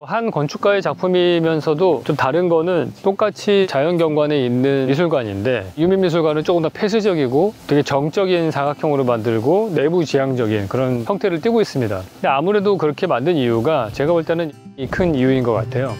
한 건축가의 작품이면서도 좀 다른 거는 똑같이 자연경관에 있는 미술관인데 유민미술관은 조금 더 폐쇄적이고 되게 정적인 사각형으로 만들고 내부 지향적인 그런 형태를 띠고 있습니다. 근데 아무래도 그렇게 만든 이유가 제가 볼 때는 이 큰 이유인 것 같아요.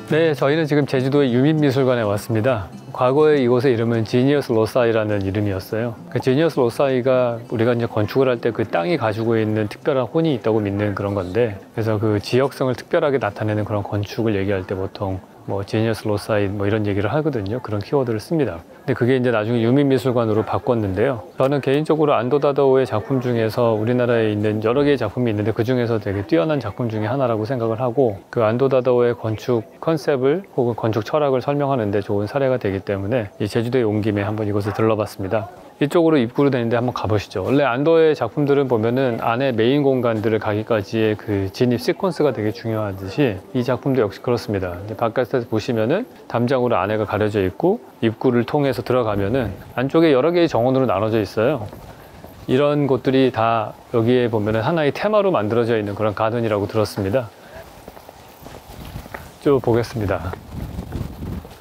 네, 저희는 지금 제주도의 유민미술관에 왔습니다. 과거에 이곳의 이름은 지니어스 로사이라는 이름이었어요. 그 지니어스 로사이가 우리가 이제 건축을 할 때 그 땅이 가지고 있는 특별한 혼이 있다고 믿는 그런 건데, 그래서 그 지역성을 특별하게 나타내는 그런 건축을 얘기할 때 보통 뭐 지니어스 로사이 뭐 이런 얘기를 하거든요. 그런 키워드를 씁니다. 근데 그게 이제 나중에 유민미술관으로 바꿨는데요. 저는 개인적으로 안도다도의 작품 중에서 우리나라에 있는 여러 개의 작품이 있는데 그 중에서 되게 뛰어난 작품 중에 하나라고 생각을 하고, 그 안도다도의 건축 컨셉을 혹은 건축 철학을 설명하는 데 좋은 사례가 되기 때문에 이 제주도에 온 김에 한번 이곳을 들러봤습니다. 이쪽으로 입구로 되는데 한번 가보시죠. 원래 안도의 작품들은 보면은 안에 메인 공간들을 가기까지의 그 진입 시퀀스가 되게 중요하듯이 이 작품도 역시 그렇습니다. 바깥에서 보시면은 담장으로 안에가 가려져 있고 입구를 통해서 들어가면은 안쪽에 여러 개의 정원으로 나눠져 있어요. 이런 곳들이 다 여기에 보면은 하나의 테마로 만들어져 있는 그런 가든이라고 들었습니다. 쭉 보겠습니다.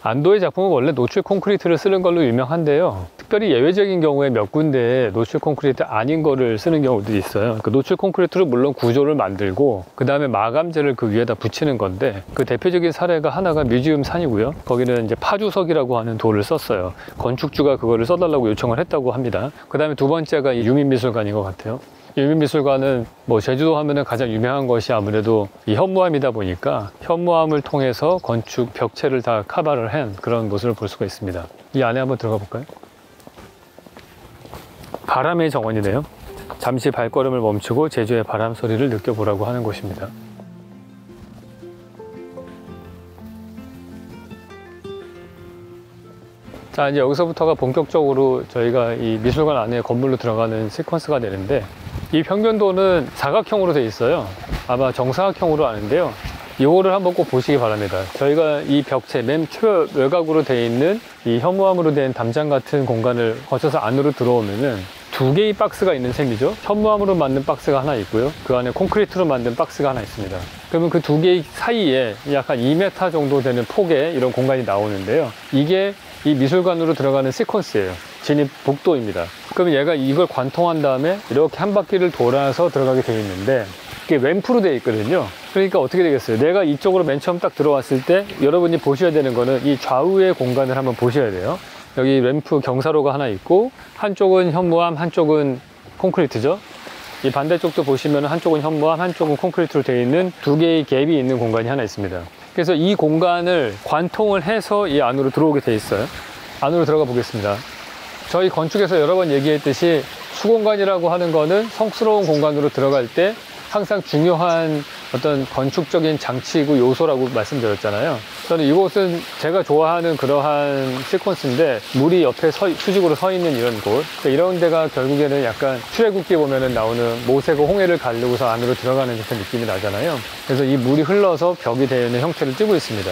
안도의 작품은 원래 노출 콘크리트를 쓰는 걸로 유명한데요. 특별히 예외적인 경우에 몇 군데에 노출 콘크리트 아닌 거를 쓰는 경우도 있어요. 그 노출 콘크리트로 물론 구조를 만들고 그 다음에 마감재를 그 위에다 붙이는 건데, 그 대표적인 사례가 하나가 뮤지엄 산이고요. 거기는 이제 파주석이라고 하는 돌을 썼어요. 건축주가 그거를 써달라고 요청을 했다고 합니다. 그 다음에 두 번째가 유민미술관인 것 같아요. 유민미술관은 뭐 제주도 하면은 가장 유명한 것이 아무래도 이 현무암이다 보니까 현무암을 통해서 건축 벽체를 다 커버를 한 그런 모습을 볼 수가 있습니다. 이 안에 한번 들어가 볼까요? 바람의 정원이네요. 잠시 발걸음을 멈추고 제주의 바람 소리를 느껴보라고 하는 곳입니다. 자, 이제 여기서부터가 본격적으로 저희가 이 미술관 안에 건물로 들어가는 시퀀스가 되는데, 이 평면도는 사각형으로 되어 있어요. 아마 정사각형으로 아는데요. 이거를 한번 꼭 보시기 바랍니다. 저희가 이 벽체 맨 외곽으로 되어 있는 이 현무암으로 된 담장 같은 공간을 거쳐서 안으로 들어오면은 두 개의 박스가 있는 셈이죠. 현무암으로 만든 박스가 하나 있고요. 그 안에 콘크리트로 만든 박스가 하나 있습니다. 그러면 그 두 개의 사이에 약간 2m 정도 되는 폭의 이런 공간이 나오는데요. 이게 이 미술관으로 들어가는 시퀀스예요. 진입 복도입니다. 그러면 얘가 이걸 관통한 다음에 이렇게 한 바퀴를 돌아서 들어가게 되어 있는데, 이게 램프로 되어 있거든요. 그러니까 어떻게 되겠어요? 내가 이쪽으로 맨 처음 딱 들어왔을 때 여러분이 보셔야 되는 거는 이 좌우의 공간을 한번 보셔야 돼요. 여기 램프 경사로가 하나 있고, 한쪽은 현무암, 한쪽은 콘크리트죠. 이 반대쪽도 보시면 한쪽은 현무암, 한쪽은 콘크리트로 되어 있는 두 개의 갭이 있는 공간이 하나 있습니다. 그래서 이 공간을 관통을 해서 이 안으로 들어오게 돼 있어요. 안으로 들어가 보겠습니다. 저희 건축에서 여러 번 얘기했듯이 수공간이라고 하는 거는 성스러운 공간으로 들어갈 때 항상 중요한 어떤 건축적인 장치이고 요소라고 말씀드렸잖아요. 저는 이곳은 제가 좋아하는 그러한 시퀀스인데, 물이 옆에 수직으로 서 있는 이런 곳, 그러니까 이런 데가 결국에는 약간 출애굽기 보면은 나오는 모세가 홍해를 가르고서 안으로 들어가는 듯한 느낌이 나잖아요. 그래서 이 물이 흘러서 벽이 되는 형태를 띠고 있습니다.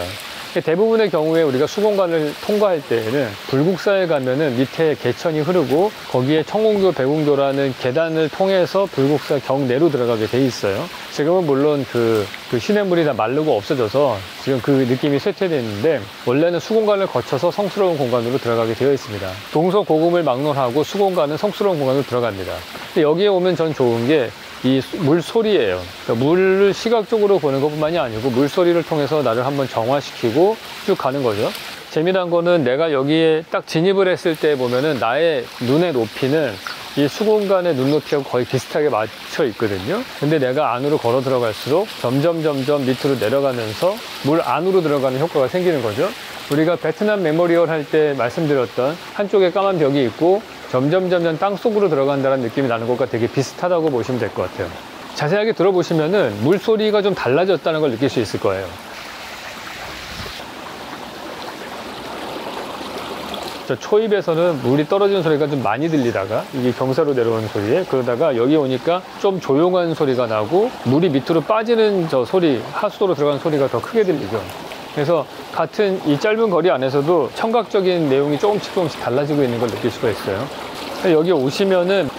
대부분의 경우에 우리가 수공간을 통과할 때에는 불국사에 가면은 밑에 개천이 흐르고 거기에 청공교, 배공교라는 계단을 통해서 불국사 경내로 들어가게 돼 있어요. 지금은 물론 그 시냇물이 다 마르고 없어져서 지금 그 느낌이 쇠퇴되어 있는데, 원래는 수공간을 거쳐서 성스러운 공간으로 들어가게 되어 있습니다. 동서고금을 막론하고 수공간은 성스러운 공간으로 들어갑니다. 근데 여기에 오면 전 좋은 게 이 물소리예요. 그러니까 물을 시각적으로 보는 것뿐만이 아니고 물소리를 통해서 나를 한번 정화시키고 쭉 가는 거죠. 재미난 거는 내가 여기에 딱 진입을 했을 때 보면은 나의 눈의 높이는 이 수공간의 눈높이하고 거의 비슷하게 맞춰 있거든요. 근데 내가 안으로 걸어 들어갈수록 점점 밑으로 내려가면서 물 안으로 들어가는 효과가 생기는 거죠. 우리가 베트남 메모리얼 할 때 말씀드렸던 한쪽에 까만 벽이 있고 점점 땅속으로 들어간다는 느낌이 나는 것과 되게 비슷하다고 보시면 될 것 같아요. 자세하게 들어보시면은 물소리가 좀 달라졌다는 걸 느낄 수 있을 거예요. 저 초입에서는 물이 떨어지는 소리가 좀 많이 들리다가 이게 경사로 내려오는 소리에, 그러다가 여기 오니까 좀 조용한 소리가 나고 물이 밑으로 빠지는 저 소리, 하수도로 들어가는 소리가 더 크게 들리죠. 그래서 같은 이 짧은 거리 안에서도 청각적인 내용이 조금씩 달라지고 있는 걸 느낄 수가 있어요. 여기 오시면은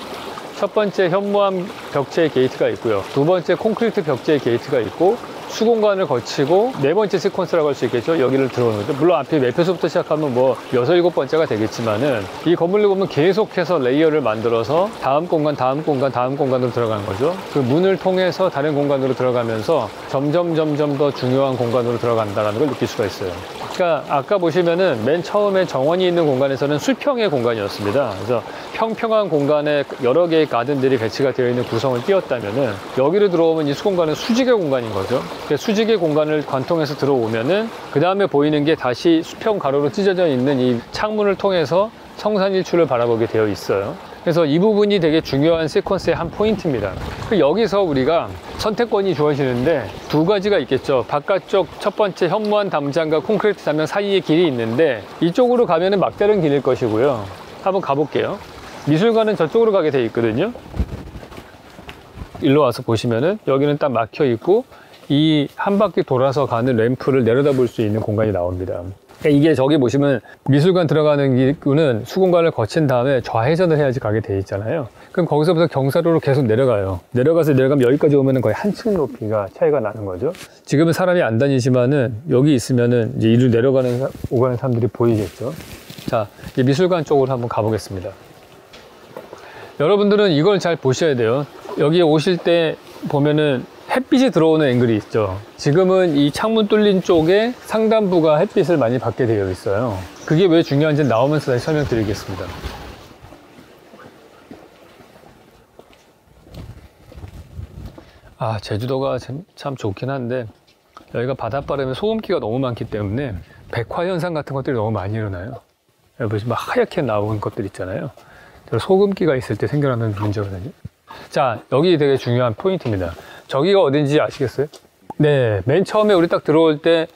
첫 번째 현무암 벽체 게이트가 있고요. 두 번째 콘크리트 벽체 게이트가 있고 수공간을 거치고 네 번째 시퀀스라고 할 수 있겠죠. 여기를 들어오는 거죠. 물론 앞에 매표소부터 시작하면 뭐 6, 7번째가 되겠지만은 이 건물을 보면 계속해서 레이어를 만들어서 다음 공간, 다음 공간, 다음 공간으로 들어가는 거죠. 그 문을 통해서 다른 공간으로 들어가면서 점점 더 중요한 공간으로 들어간다는 걸 느낄 수가 있어요. 그러니까 아까 보시면은 맨 처음에 정원이 있는 공간에서는 수평의 공간이었습니다. 그래서 평평한 공간에 여러 개의 가든들이 배치가 되어 있는 구성을 띄웠다면은 여기로 들어오면 이 수공간은 수직의 공간인 거죠. 수직의 공간을 관통해서 들어오면은 그 다음에 보이는 게 다시 수평 가로로 찢어져 있는 이 창문을 통해서 성산일출을 바라보게 되어 있어요. 그래서 이 부분이 되게 중요한 시퀀스의 한 포인트입니다. 여기서 우리가 선택권이 주어지는데 두 가지가 있겠죠. 바깥쪽 첫 번째 현무암 담장과 콘크리트 담장 사이에 길이 있는데 이쪽으로 가면은 막다른 길일 것이고요. 한번 가볼게요. 미술관은 저쪽으로 가게 되어 있거든요. 일로 와서 보시면은 여기는 딱 막혀 있고 이 한 바퀴 돌아서 가는 램프를 내려다볼 수 있는 공간이 나옵니다. 이게 저기 보시면 미술관 들어가는 길은 수공간을 거친 다음에 좌회전을 해야지 가게 돼 있잖아요. 그럼 거기서부터 경사로로 계속 내려가요. 내려가면 여기까지 오면은 거의 한층 높이가 차이가 나는 거죠. 지금은 사람이 안 다니지만은 여기 있으면은 이제 이리로 오가는 사람들이 보이겠죠. 자, 이제 미술관 쪽으로 한번 가보겠습니다. 여러분들은 이걸 잘 보셔야 돼요. 여기 오실 때 보면은 햇빛이 들어오는 앵글이 있죠. 지금은 이 창문 뚫린 쪽에 상단부가 햇빛을 많이 받게 되어 있어요. 그게 왜 중요한지 나오면서 다시 설명드리겠습니다. 제주도가 참 좋긴 한데 여기가 바닷바람에 소음기가 너무 많기 때문에 백화현상 같은 것들이 너무 많이 일어나요. 여기 보시면 하얗게 나오는 것들 있잖아요. 소음기가 있을 때 생겨나는 문제거든요. 자, 여기 되게 중요한 포인트입니다. 저기가 어딘지 아시겠어요? 네, 맨 처음에 우리 딱 들어올 때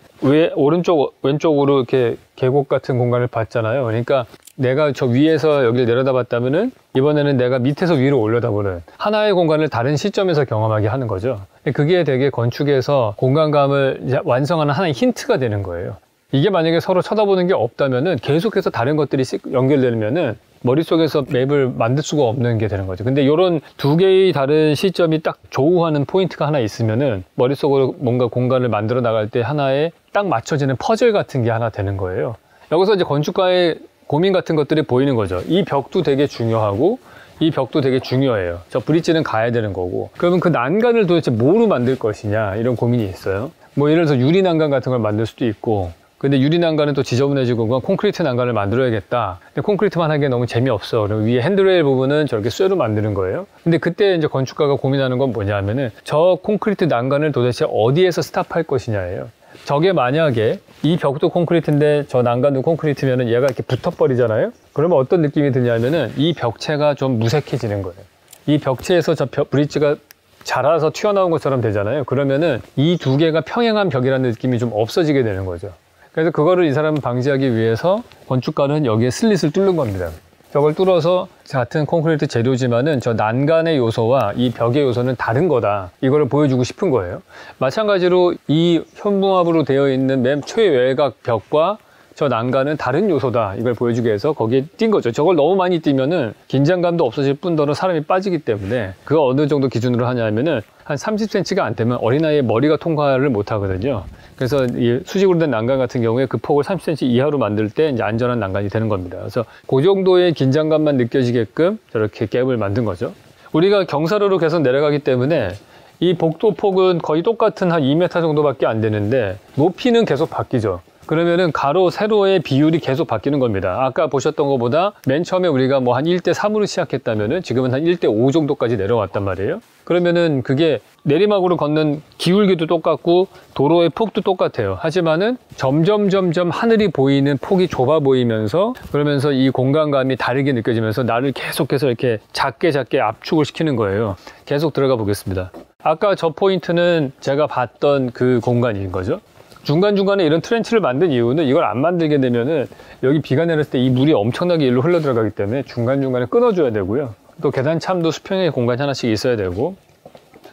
오른쪽, 왼쪽으로 이렇게 계곡 같은 공간을 봤잖아요. 그러니까 내가 저 위에서 여기를 내려다 봤다면은 이번에는 내가 밑에서 위로 올려다보는 하나의 공간을 다른 시점에서 경험하게 하는 거죠. 그게 되게 건축에서 공간감을 완성하는 하나의 힌트가 되는 거예요. 이게 만약에 서로 쳐다보는 게 없다면은 계속해서 다른 것들이 연결되면은 머릿속에서 맵을 만들 수가 없는 게 되는 거죠. 근데 이런 두 개의 다른 시점이 딱 조우하는 포인트가 하나 있으면은 머릿속으로 뭔가 공간을 만들어 나갈 때 하나의 딱 맞춰지는 퍼즐 같은 게 하나 되는 거예요. 여기서 이제 건축가의 고민 같은 것들이 보이는 거죠. 이 벽도 되게 중요하고 이 벽도 되게 중요해요. 저 브릿지는 가야 되는 거고, 그러면 그 난간을 도대체 뭐로 만들 것이냐 이런 고민이 있어요. 뭐 예를 들어서 유리 난간 같은 걸 만들 수도 있고, 근데 유리 난간은 또 지저분해지고 콘크리트 난간을 만들어야겠다. 근데 콘크리트만 하기엔 너무 재미없어. 그리고 위에 핸드레일 부분은 저렇게 쇠로 만드는 거예요. 근데 그때 이제 건축가가 고민하는 건 뭐냐면은 저 콘크리트 난간을 도대체 어디에서 스탑할 것이냐예요. 저게 만약에 이 벽도 콘크리트인데 저 난간도 콘크리트면은 얘가 이렇게 붙어버리잖아요. 그러면 어떤 느낌이 드냐면은 이 벽체가 좀 무색해지는 거예요. 이 벽체에서 저 브릿지가 자라서 튀어나온 것처럼 되잖아요. 그러면은 이 두 개가 평행한 벽이라는 느낌이 좀 없어지게 되는 거죠. 그래서 그거를 이 사람은 방지하기 위해서 건축가는 여기에 슬릿을 뚫는 겁니다. 저걸 뚫어서 같은 콘크리트 재료지만은 저 난간의 요소와 이 벽의 요소는 다른 거다. 이거를 보여주고 싶은 거예요. 마찬가지로 이 현무암으로 되어 있는 맨 최외곽 벽과 저 난간은 다른 요소다. 이걸 보여주기 위해서 거기에 띈 거죠. 저걸 너무 많이 띄면은 긴장감도 없어질 뿐더러 사람이 빠지기 때문에 그거 어느 정도 기준으로 하냐면은 한 30cm가 안 되면 어린아이의 머리가 통과를 못 하거든요. 그래서 이 수직으로 된 난간 같은 경우에 그 폭을 30cm 이하로 만들 때 이제 안전한 난간이 되는 겁니다. 그래서 그 정도의 긴장감만 느껴지게끔 저렇게 갭을 만든 거죠. 우리가 경사로로 계속 내려가기 때문에 이 복도폭은 거의 똑같은 한 2m 정도밖에 안 되는데 높이는 계속 바뀌죠. 그러면은 가로, 세로의 비율이 계속 바뀌는 겁니다. 아까 보셨던 것보다 맨 처음에 우리가 뭐 한 1:3으로 시작했다면은 지금은 한 1:5 정도까지 내려왔단 말이에요. 그러면은 그게 내리막으로 걷는 기울기도 똑같고 도로의 폭도 똑같아요. 하지만은 점점 하늘이 보이는 폭이 좁아 보이면서 그러면서 이 공간감이 다르게 느껴지면서 나를 계속해서 이렇게 작게 압축을 시키는 거예요. 계속 들어가 보겠습니다. 아까 저 포인트는 제가 봤던 그 공간인 거죠. 중간중간에 이런 트렌치를 만든 이유는 이걸 안 만들게 되면은 여기 비가 내렸을 때 이 물이 엄청나게 일로 흘러 들어가기 때문에 중간중간에 끊어줘야 되고요. 또 계단참도 수평의 공간이 하나씩 있어야 되고,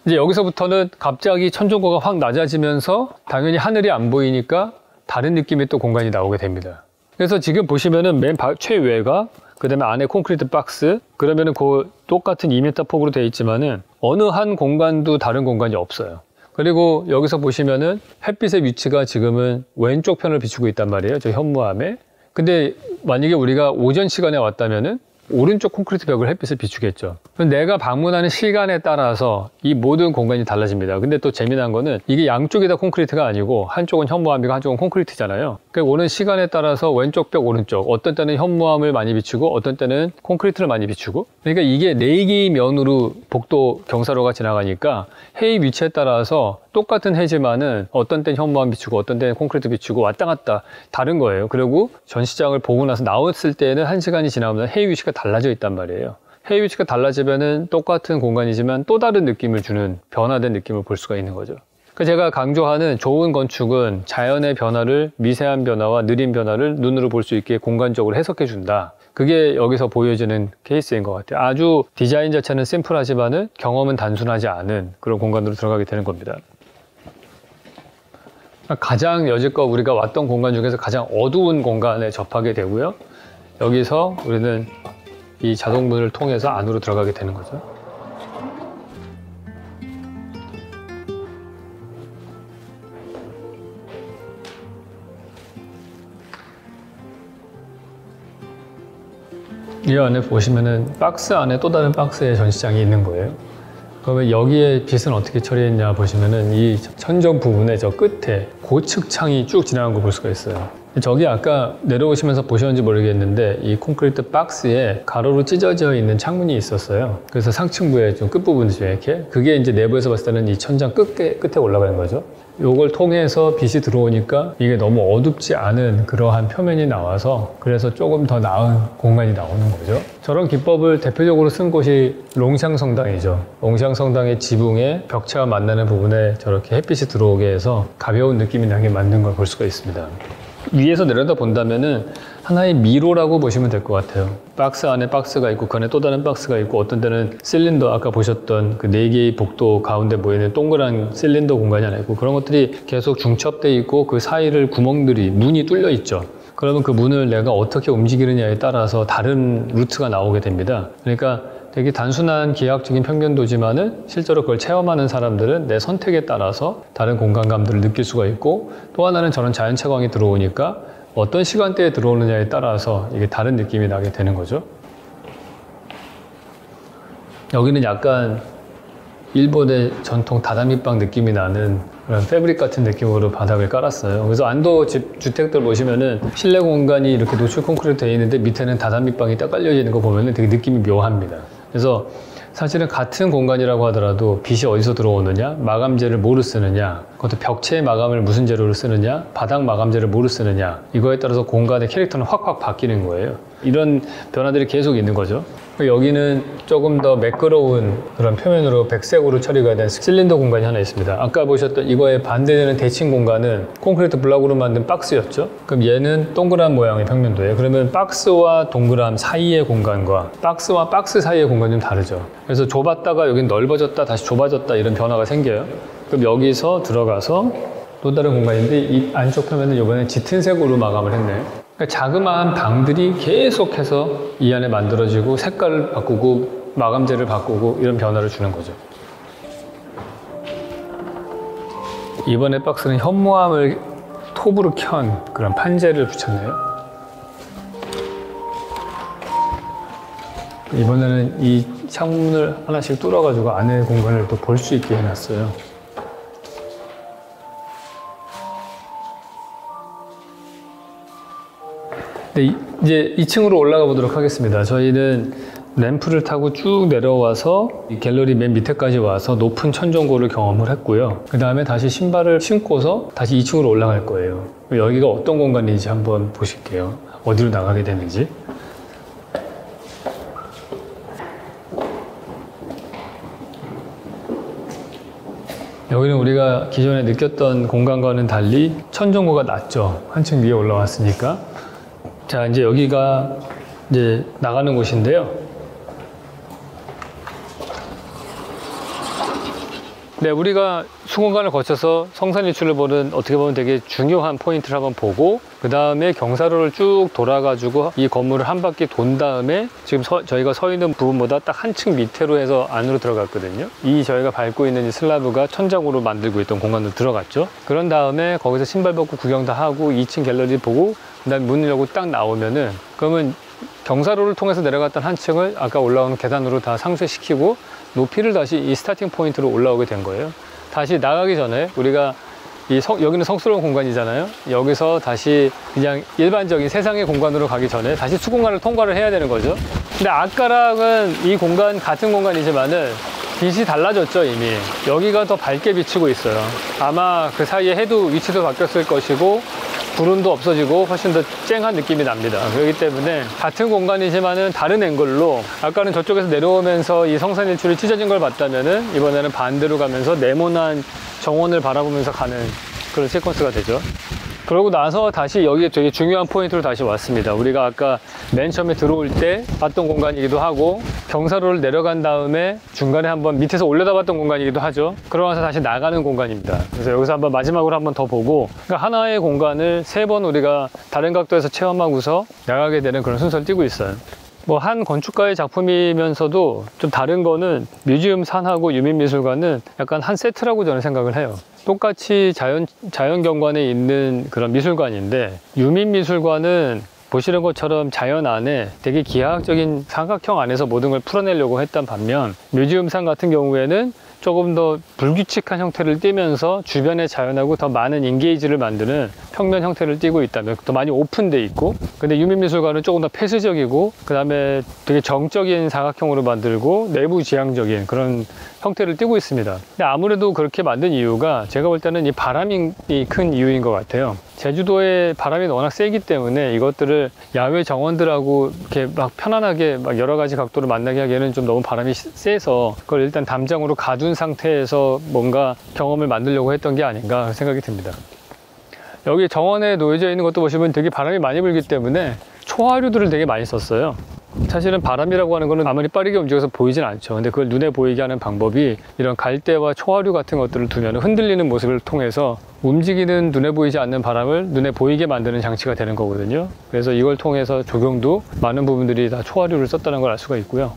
이제 여기서부터는 갑자기 천정고가 확 낮아지면서 당연히 하늘이 안 보이니까 다른 느낌의 또 공간이 나오게 됩니다. 그래서 지금 보시면은 맨 최외가 그 다음에 안에 콘크리트 박스, 그러면은 그 똑같은 2m 폭으로 되어 있지만은 어느 한 공간도 다른 공간이 없어요. 그리고 여기서 보시면은 햇빛의 위치가 지금은 왼쪽 편을 비추고 있단 말이에요. 저 현무암에. 근데 만약에 우리가 오전 시간에 왔다면은 오른쪽 콘크리트 벽을 햇빛을 비추겠죠. 그럼 내가 방문하는 시간에 따라서 이 모든 공간이 달라집니다. 근데 또 재미난 거는 이게 양쪽이 다 콘크리트가 아니고 한쪽은 현무암이고 한쪽은 콘크리트잖아요. 그러니까 오는 시간에 따라서 왼쪽 벽, 오른쪽, 어떤 때는 현무암을 많이 비추고 어떤 때는 콘크리트를 많이 비추고, 그러니까 이게 4개의 면으로 복도 경사로가 지나가니까 해의 위치에 따라서 똑같은 해지만은 어떤 때는 현무암 비추고 어떤 때는 콘크리트 비추고 왔다 갔다 다른 거예요. 그리고 전시장을 보고 나서 나왔을 때는 1시간이 지나면 해의 위치가 달라져 있단 말이에요. 해의 위치가 달라지면은 똑같은 공간이지만 또 다른 느낌을 주는 변화된 느낌을 볼 수가 있는 거죠. 그러니까 제가 강조하는 좋은 건축은 자연의 변화를, 미세한 변화와 느린 변화를 눈으로 볼 수 있게 공간적으로 해석해 준다. 그게 여기서 보여지는 케이스인 것 같아요. 아주 디자인 자체는 심플하지만은 경험은 단순하지 않은 그런 공간으로 들어가게 되는 겁니다. 가장 여지껏 우리가 왔던 공간 중에서 가장 어두운 공간에 접하게 되고요. 여기서 우리는 이 자동문을 통해서 안으로 들어가게 되는 거죠. 이 안에 보시면은 박스 안에 또 다른 박스의 전시장이 있는 거예요. 그러면 여기에 빛은 어떻게 처리했냐 보시면은 이 천정 부분의 저 끝에 고측 창이 쭉 지나간 거 볼 수가 있어요. 저기 아까 내려오시면서 보셨는지 모르겠는데 이 콘크리트 박스에 가로로 찢어져 있는 창문이 있었어요. 그래서 상층부의 좀 끝부분이죠, 이렇게. 그게 이제 내부에서 봤을 때는 이 천장 끝에 올라가는 거죠. 요걸 통해서 빛이 들어오니까 이게 너무 어둡지 않은 그러한 표면이 나와서 그래서 조금 더 나은 공간이 나오는 거죠. 저런 기법을 대표적으로 쓴 곳이 롱샹성당이죠. 롱샹성당의 지붕에 벽체와 만나는 부분에 저렇게 햇빛이 들어오게 해서 가벼운 느낌이 나게 만든 걸 볼 수가 있습니다. 위에서 내려다 본다면은 하나의 미로라고 보시면 될 것 같아요. 박스 안에 박스가 있고 그 안에 또 다른 박스가 있고 어떤 때는 실린더, 아까 보셨던 그 4개의 복도 가운데 모이는 동그란 실린더 공간이 하나 있고 그런 것들이 계속 중첩되어 있고 그 사이를 구멍들이, 문이 뚫려 있죠. 그러면 그 문을 내가 어떻게 움직이느냐에 따라서 다른 루트가 나오게 됩니다. 그러니까 되게 단순한 기하학적인 평면도지만은 실제로 그걸 체험하는 사람들은 내 선택에 따라서 다른 공간감들을 느낄 수가 있고, 또 하나는 저런 자연채광이 들어오니까 어떤 시간대에 들어오느냐에 따라서 이게 다른 느낌이 나게 되는 거죠. 여기는 약간 일본의 전통 다다미방 느낌이 나는 그런 패브릭 같은 느낌으로 바닥을 깔았어요. 그래서 안도 주택들 보시면은 실내 공간이 이렇게 노출 콘크리트 되어 있는데 밑에는 다다미방이 딱 깔려져 있는 거 보면은 되게 느낌이 묘합니다. 그래서 사실은 같은 공간이라고 하더라도 빛이 어디서 들어오느냐, 마감재를 뭐로 쓰느냐, 그것도 벽체의 마감을 무슨 재료를 쓰느냐, 바닥 마감재를 뭐로 쓰느냐, 이거에 따라서 공간의 캐릭터는 확확 바뀌는 거예요. 이런 변화들이 계속 있는 거죠. 여기는 조금 더 매끄러운 그런 표면으로 백색으로 처리가 된 실린더 공간이 하나 있습니다. 아까 보셨던 이거에 반대되는 대칭 공간은 콘크리트 블럭으로 만든 박스였죠. 그럼 얘는 동그란 모양의 평면도예요. 그러면 박스와 동그란 사이의 공간과 박스와 박스 사이의 공간이 좀 다르죠. 그래서 좁았다가 여긴 넓어졌다 다시 좁아졌다 이런 변화가 생겨요. 그럼 여기서 들어가서 또 다른 공간인데 이 안쪽 표면은 이번에 짙은 색으로 마감을 했네요. 그러니까 자그마한 방들이 계속해서 이 안에 만들어지고 색깔을 바꾸고 마감재를 바꾸고 이런 변화를 주는 거죠. 이번에 박스는 현무암을 톱으로 켠 그런 판재를 붙였네요. 이번에는 이 창문을 하나씩 뚫어가지고 안에 공간을 또 볼 수 있게 해놨어요. 네, 이제 2층으로 올라가 보도록 하겠습니다. 저희는 램프를 타고 쭉 내려와서 이 갤러리 맨 밑에까지 와서 높은 천정고를 경험을 했고요. 그 다음에 다시 신발을 신고서 다시 2층으로 올라갈 거예요. 여기가 어떤 공간인지 한번 보실게요. 어디로 나가게 되는지. 여기는 우리가 기존에 느꼈던 공간과는 달리 천정고가 낮죠. 한층 위에 올라왔으니까. 자, 이제 여기가 이제 나가는 곳인데요. 네, 우리가 수공관을 거쳐서 성산일출을 보는 어떻게 보면 되게 중요한 포인트를 한번 보고 그 다음에 경사로를 쭉 돌아가지고 이 건물을 한 바퀴 돈 다음에 지금 저희가 서 있는 부분보다 딱 한층 밑으로 해서 안으로 들어갔거든요. 이 저희가 밟고 있는 이 슬라브가 천장으로 만들고 있던 공간으로 들어갔죠. 그런 다음에 거기서 신발 벗고 구경 다 하고 2층 갤러리 보고 그 다음에 문을 열고 딱 나오면은 그러면 경사로를 통해서 내려갔던 한 층을 아까 올라오는 계단으로 다 상쇄시키고 높이를 다시 이 스타팅 포인트로 올라오게 된 거예요. 다시 나가기 전에 우리가 여기는 성스러운 공간이잖아요. 여기서 다시 그냥 일반적인 세상의 공간으로 가기 전에 다시 수공간을 통과를 해야 되는 거죠. 근데 아까랑은 이 공간 같은 공간이지만은 빛이 달라졌죠. 이미 여기가 더 밝게 비치고 있어요. 아마 그 사이에 해도 위치도 바뀌었을 것이고 구름도 없어지고 훨씬 더 쨍한 느낌이 납니다. 그렇기 때문에 같은 공간이지만은 다른 앵글로 아까는 저쪽에서 내려오면서 이 성산일출이 찢어진 걸 봤다면은 이번에는 반대로 가면서 네모난 정원을 바라보면서 가는 그런 시퀀스가 되죠. 그러고 나서 다시 여기에 되게 중요한 포인트로 다시 왔습니다. 우리가 아까 맨 처음에 들어올 때 봤던 공간이기도 하고 경사로를 내려간 다음에 중간에 한번 밑에서 올려다 봤던 공간이기도 하죠. 그러고 나서 다시 나가는 공간입니다. 그래서 여기서 한번 마지막으로 한번 더 보고 그러니까 하나의 공간을 3번 우리가 다른 각도에서 체험하고서 나가게 되는 그런 순서를 띄고 있어요. 뭐 한 건축가의 작품이면서도 좀 다른 거는 뮤지엄 산하고 유민미술관은 약간 한 세트라고 저는 생각을 해요. 똑같이 자연경관에 있는 그런 미술관인데 유민미술관은 보시는 것처럼 자연 안에 되게 기하학적인 삼각형 안에서 모든 걸 풀어내려고 했던 반면 뮤지엄산 같은 경우에는 조금 더 불규칙한 형태를 띠면서 주변의 자연하고 더 많은 인게이지를 만드는 평면 형태를 띠고 있다면 더 많이 오픈돼 있고 근데 유민미술관은 조금 더 폐쇄적이고 그 다음에 되게 정적인 사각형으로 만들고 내부 지향적인 그런 형태를 띠고 있습니다. 근데 아무래도 그렇게 만든 이유가 제가 볼 때는 이 바람이 큰 이유인 것 같아요. 제주도의 바람이 워낙 세기 때문에 이것들을 야외 정원들하고 이렇게 막 편안하게 막 여러 가지 각도로 만나게 하기에는 좀 너무 바람이 세서 그걸 일단 담장으로 가둔 상태에서 뭔가 경험을 만들려고 했던 게 아닌가 생각이 듭니다. 여기 정원에 놓여져 있는 것도 보시면 되게 바람이 많이 불기 때문에 초하류들을 되게 많이 썼어요. 사실은 바람이라고 하는 거는 아무리 빠르게 움직여서 보이진 않죠. 근데 그걸 눈에 보이게 하는 방법이 이런 갈대와 초하류 같은 것들을 두면 흔들리는 모습을 통해서 움직이는 눈에 보이지 않는 바람을 눈에 보이게 만드는 장치가 되는 거거든요. 그래서 이걸 통해서 조경도 많은 부분들이 다 초하류를 썼다는 걸 알 수가 있고요.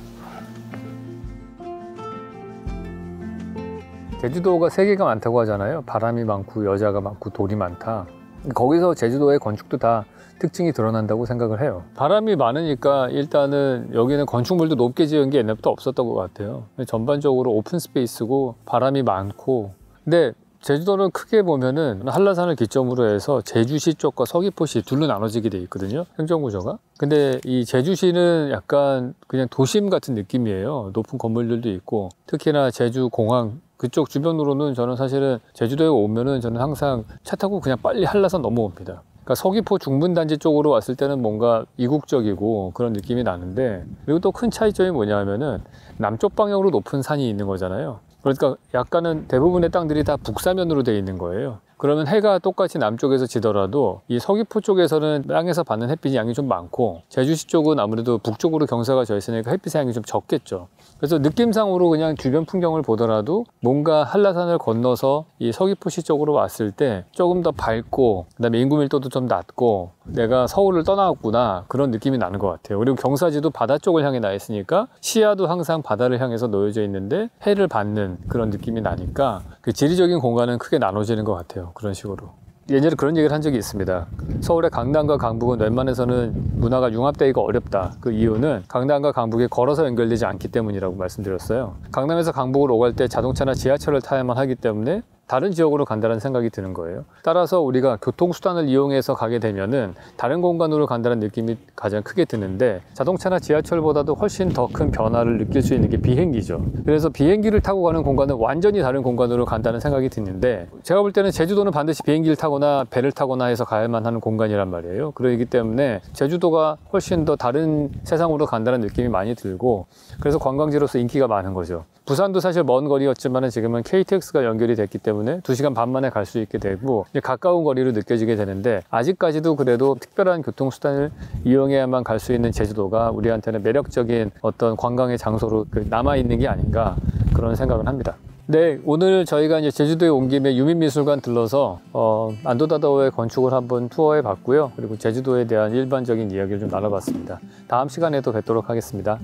제주도가 세계가 많다고 하잖아요. 바람이 많고 여자가 많고 돌이 많다. 거기서 제주도의 건축도 다 특징이 드러난다고 생각을 해요. 바람이 많으니까 일단은 여기는 건축물도 높게 지은 게 옛날부터 없었던 것 같아요. 전반적으로 오픈 스페이스고 바람이 많고 근데 제주도는 크게 보면은 한라산을 기점으로 해서 제주시 쪽과 서귀포시 둘로 나눠지게 돼 있거든요. 행정구조가. 근데 이 제주시는 약간 그냥 도심 같은 느낌이에요. 높은 건물들도 있고 특히나 제주공항 그쪽 주변으로는 저는 사실은 제주도에 오면은 저는 항상 차 타고 그냥 빨리 한라산 넘어옵니다. 그러니까 서귀포 중분단지 쪽으로 왔을 때는 뭔가 이국적이고 그런 느낌이 나는데 그리고 또 큰 차이점이 뭐냐면은 남쪽 방향으로 높은 산이 있는 거잖아요. 그러니까 약간은 대부분의 땅들이 다 북사면으로 되어 있는 거예요. 그러면 해가 똑같이 남쪽에서 지더라도 이 서귀포 쪽에서는 땅에서 받는 햇빛이 양이 좀 많고 제주시 쪽은 아무래도 북쪽으로 경사가 져 있으니까 햇빛의 양이 좀 적겠죠. 그래서 느낌상으로 그냥 주변 풍경을 보더라도 뭔가 한라산을 건너서 이 서귀포시 쪽으로 왔을 때 조금 더 밝고 그다음에 인구 밀도도 좀 낮고 내가 서울을 떠나왔구나 그런 느낌이 나는 것 같아요. 그리고 경사지도 바다 쪽을 향해 나 있으니까 시야도 항상 바다를 향해서 놓여져 있는데 해를 받는 그런 느낌이 나니까 그 지리적인 공간은 크게 나눠지는 것 같아요. 그런 식으로. 예전에 그런 얘기를 한 적이 있습니다. 서울의 강남과 강북은 웬만해서는 문화가 융합되기가 어렵다. 그 이유는 강남과 강북이 걸어서 연결되지 않기 때문이라고 말씀드렸어요. 강남에서 강북으로 오갈 때 자동차나 지하철을 타야만 하기 때문에 다른 지역으로 간다는 생각이 드는 거예요. 따라서 우리가 교통수단을 이용해서 가게 되면은 다른 공간으로 간다는 느낌이 가장 크게 드는데 자동차나 지하철보다도 훨씬 더 큰 변화를 느낄 수 있는 게 비행기죠. 그래서 비행기를 타고 가는 공간은 완전히 다른 공간으로 간다는 생각이 드는데 제가 볼 때는 제주도는 반드시 비행기를 타거나 배를 타거나 해서 가야만 하는 공간이란 말이에요. 그러기 때문에 제주도가 훨씬 더 다른 세상으로 간다는 느낌이 많이 들고 그래서 관광지로서 인기가 많은 거죠. 부산도 사실 먼 거리였지만 지금은 KTX가 연결이 됐기 때문에 2시간 반 만에 갈 수 있게 되고 가까운 거리로 느껴지게 되는데 아직까지도 그래도 특별한 교통수단을 이용해야만 갈 수 있는 제주도가 우리한테는 매력적인 어떤 관광의 장소로 남아있는 게 아닌가 그런 생각을 합니다. 네, 오늘 저희가 이제 제주도에 온 김에 유민미술관 들러서 안도다다오의 건축을 한번 투어해 봤고요. 그리고 제주도에 대한 일반적인 이야기를 좀 나눠봤습니다. 다음 시간에도 뵙도록 하겠습니다.